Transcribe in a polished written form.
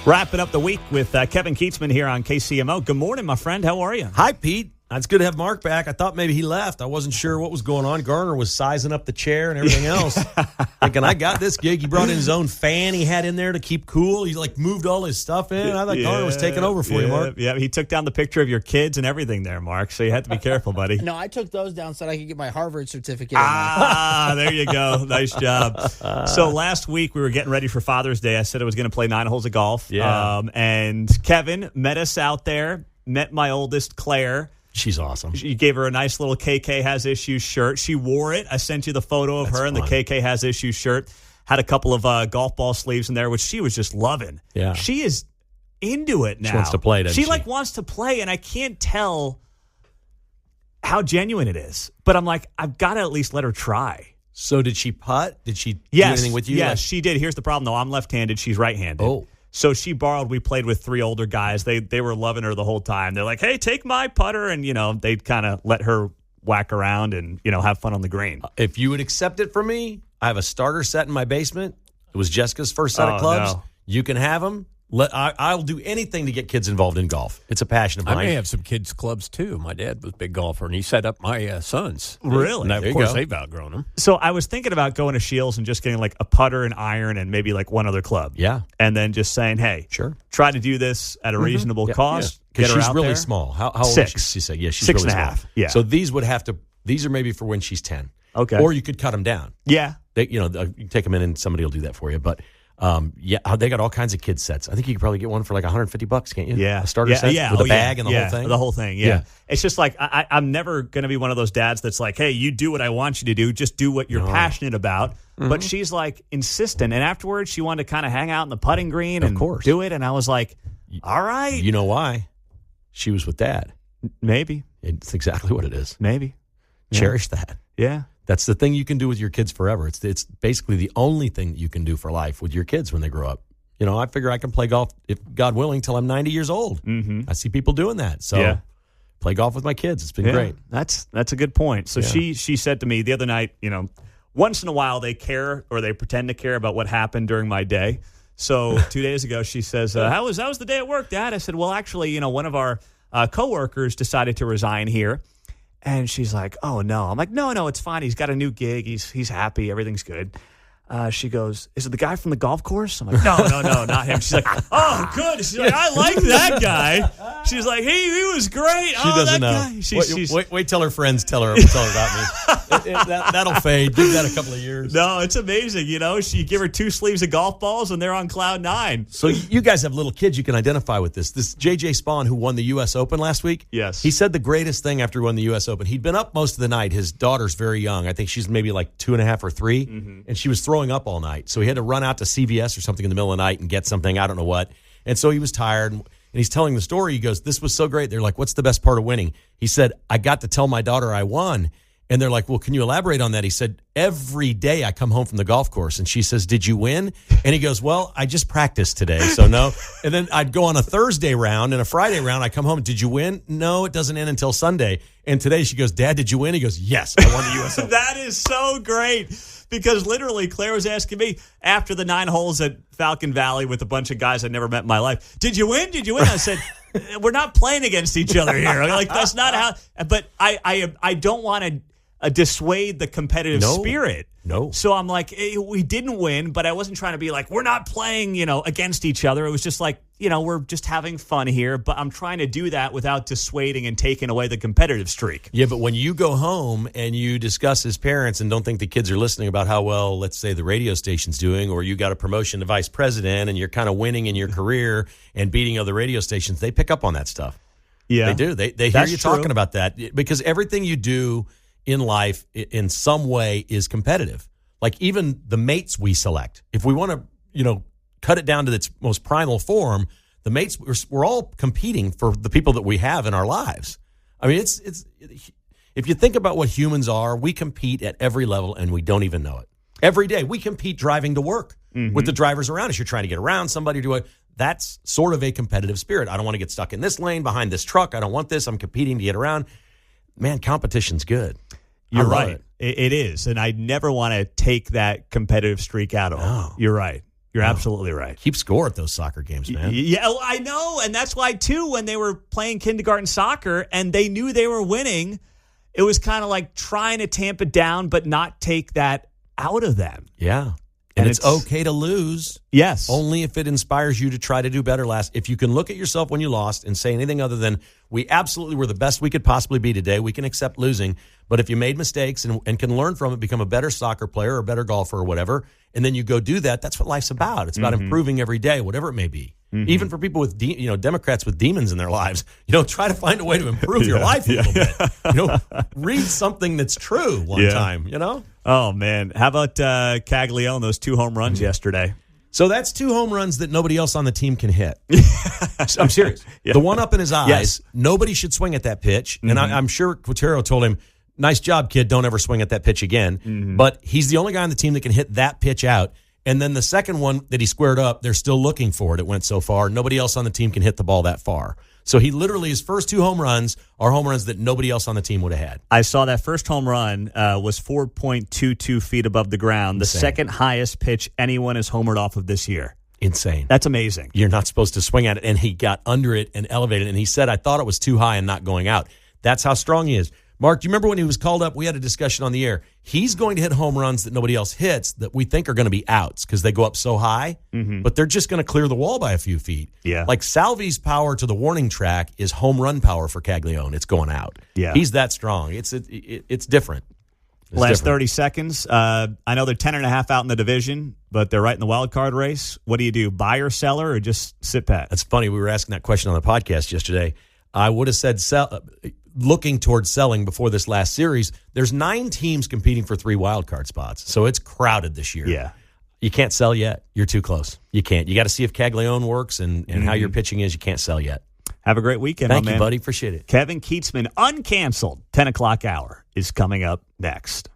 Wrapping up the week with Kevin Kietzman here on KCMO. Good morning, my friend. How are you? Hi, Pete. It's good to have Mark back. I thought maybe he left. I wasn't sure what was going on. Garner was sizing up the chair and everything else. Thinking, I got this gig. He brought in his own fan he had in there to keep cool. He moved all his stuff in. I thought Garner was taking over for you, Mark. Yeah, he took down the picture of your kids and everything there, Mark. So you had to be careful, buddy. No, I took those down so that I could get my Harvard certificate. There you go. Nice job. So last week we were getting ready for Father's Day. I said I was going to play 9 holes of golf. Yeah. And Kevin met us out there, met my oldest, Claire. She's awesome. You gave her a nice little KK Has Issues shirt. She wore it. I sent you the photo of her in the KK Has Issues shirt. Had a couple of golf ball sleeves in there, which she was just loving. Yeah. She is into it now. She wants to play, doesn't she? Wants to play, and I can't tell how genuine it is. But I'm like, I've got to at least let her try. So did she putt? Did she do anything with you? Yes, she did. Here's the problem, though. I'm left-handed. She's right-handed. Oh. So she borrowed. We played with 3 older guys. They were loving her the whole time. They're like, hey, take my putter. And, they'd kind of let her whack around and, have fun on the green. If you would accept it from me, I have a starter set in my basement. It was Jessica's first set of clubs. No. You can have them. I'll do anything to get kids involved in golf. It's a passion of mine. I may have some kids' clubs, too. My dad was a big golfer, and he set up my sons. Really? And of course, they've outgrown them. So I was thinking about going to Shields and just getting like a putter and iron and maybe like one other club. Yeah. And then just saying, hey, sure, try to do this at a reasonable cost. Because she's really there. small. How old 6. is she? Yeah, she's 6 really and a small. half. Yeah. So these are maybe for when she's 10. Okay. Or you could cut them down. Yeah. You can take them in and somebody will do that for you. But they got all kinds of kids sets. I think you could probably get one for like $150, can't you? Yeah. A starter set with a bag and the whole thing? The whole thing, yeah. It's just like, I'm never going to be one of those dads that's like, hey, you do what I want you to do. Just do what you're passionate about. Mm-hmm. But she's like insistent. And afterwards, she wanted to kind of hang out in the putting green and do it. And I was like, all right. You know why? She was with Dad. Maybe. It's exactly what it is. Maybe. Cherish that. Yeah. That's the thing you can do with your kids forever. It's basically the only thing that you can do for life with your kids when they grow up. I figure I can play golf, if God willing, till I'm 90 years old. Mm-hmm. I see people doing that. So play golf with my kids. It's been great. That's a good point. So she said to me the other night, once in a while they care or they pretend to care about what happened during my day. So 2 days ago she says, how was the day at work, Dad? I said, well, actually, one of our coworkers decided to resign here. And she's like, oh, no. I'm like, no, it's fine. He's got a new gig. He's happy. Everything's good. She goes, is it the guy from the golf course? I'm like, no, not him. She's like, oh, good. She's like, I like that guy. She's like, he was great. She doesn't know. Wait till her friends tell her about me. That'll fade. Give that a couple of years. No, it's amazing. She give her 2 sleeves of golf balls, and they're on cloud 9. So you guys have little kids. You can identify with this. This J.J. Spawn, who won the U.S. Open last week. Yes. He said the greatest thing after he won the U.S. Open. He'd been up most of the night. His daughter's very young. I think she's maybe like 2.5 or 3. Mm-hmm. And she was throwing up all night. So he had to run out to CVS or something in the middle of the night and get something. I don't know what. And so he was tired. And he's telling the story. He goes, this was so great. They're like, what's the best part of winning? He said, I got to tell my daughter I won. And they're like, well, can you elaborate on that? He said, every day I come home from the golf course. And she says, did you win? And he goes, well, I just practiced today, so no. And then I'd go on a Thursday round and a Friday round. I come home, did you win? No, it doesn't end until Sunday. And today she goes, Dad, did you win? He goes, yes, I won the U.S. Open. That is so great. Because literally, Claire was asking me after the 9 holes at Falcon Valley with a bunch of guys I'd never met in my life, did you win? I said, we're not playing against each other here. Like, that's not how. But I don't want to dissuade the competitive spirit. No. So I'm like, hey, we didn't win, but I wasn't trying to be like, we're not playing, against each other. It was just like, we're just having fun here, but I'm trying to do that without dissuading and taking away the competitive streak. Yeah, but when you go home and you discuss as parents and don't think the kids are listening about how well, let's say, the radio station's doing, or you got a promotion to vice president and you're kind of winning in your career and beating other radio stations, they pick up on that stuff. Yeah. They do. They hear you talking about that because everything you do in life in some way is competitive. Like even the mates we select. If we want to, cut it down to its most primal form, the mates, we're all competing for the people that we have in our lives. I mean, it's if you think about what humans are, we compete at every level and we don't even know it. Every day we compete driving to work with the drivers around us. You're trying to get around somebody, that's sort of a competitive spirit. I don't want to get stuck in this lane behind this truck. I don't want this. I'm competing to get around. Man, competition's good. You're right. It is. And I never want to take that competitive streak out of them. You're right. You're absolutely right. Keep score at those soccer games, man. Yeah, I know. And that's why, too, when they were playing kindergarten soccer and they knew they were winning, it was kind of like trying to tamp it down but not take that out of them. Yeah. And it's okay to lose. Yes. Only if it inspires you to try to do better last. If you can look at yourself when you lost and say anything other than, we absolutely were the best we could possibly be today, we can accept losing. But if you made mistakes and can learn from it, become a better soccer player or a better golfer or whatever, and then you go do that, that's what life's about. It's about improving every day, whatever it may be. Even for people with, Democrats with demons in their lives, try to find a way to improve your life a little bit. Read something that's true one time, Oh, man. How about Caglione, those 2 home runs yesterday? So that's 2 home runs that nobody else on the team can hit. I'm serious. Yeah. The one up in his eyes, Yes. Nobody should swing at that pitch. And I'm sure Quintero told him, nice job, kid, don't ever swing at that pitch again. But he's the only guy on the team that can hit that pitch out. And then the second one that he squared up, they're still looking for it. It went so far. Nobody else on the team can hit the ball that far. So he literally, his first 2 home runs are home runs that nobody else on the team would have had. I saw that first home run was 4.22 feet above the ground, the second highest pitch anyone has homered off of this year. Insane. That's amazing. You're not supposed to swing at it. And he got under it and elevated it. And he said, I thought it was too high and not going out. That's how strong he is. Mark, do you remember when he was called up? We had a discussion on the air. He's going to hit home runs that nobody else hits that we think are going to be outs because they go up so high, but they're just going to clear the wall by a few feet. Yeah. Like Salvi's power to the warning track is home run power for Caglione. It's going out. Yeah. He's that strong. It's different. It's Last different. 30 seconds. I know they're 10.5 out in the division, but they're right in the wild card race. What do? Buy or sell or just sit pat? That's funny. We were asking that question on the podcast yesterday. I would have said sell. Looking towards selling before this last series, there's 9 teams competing for 3 wild card spots. So it's crowded this year. Yeah. You can't sell yet. You're too close. You can't. You got to see if Caglione works and how your pitching is. You can't sell yet. Have a great weekend, Thank my you, man. buddy. Appreciate it. Kevin Kietzman, uncanceled, 10 o'clock hour is coming up next.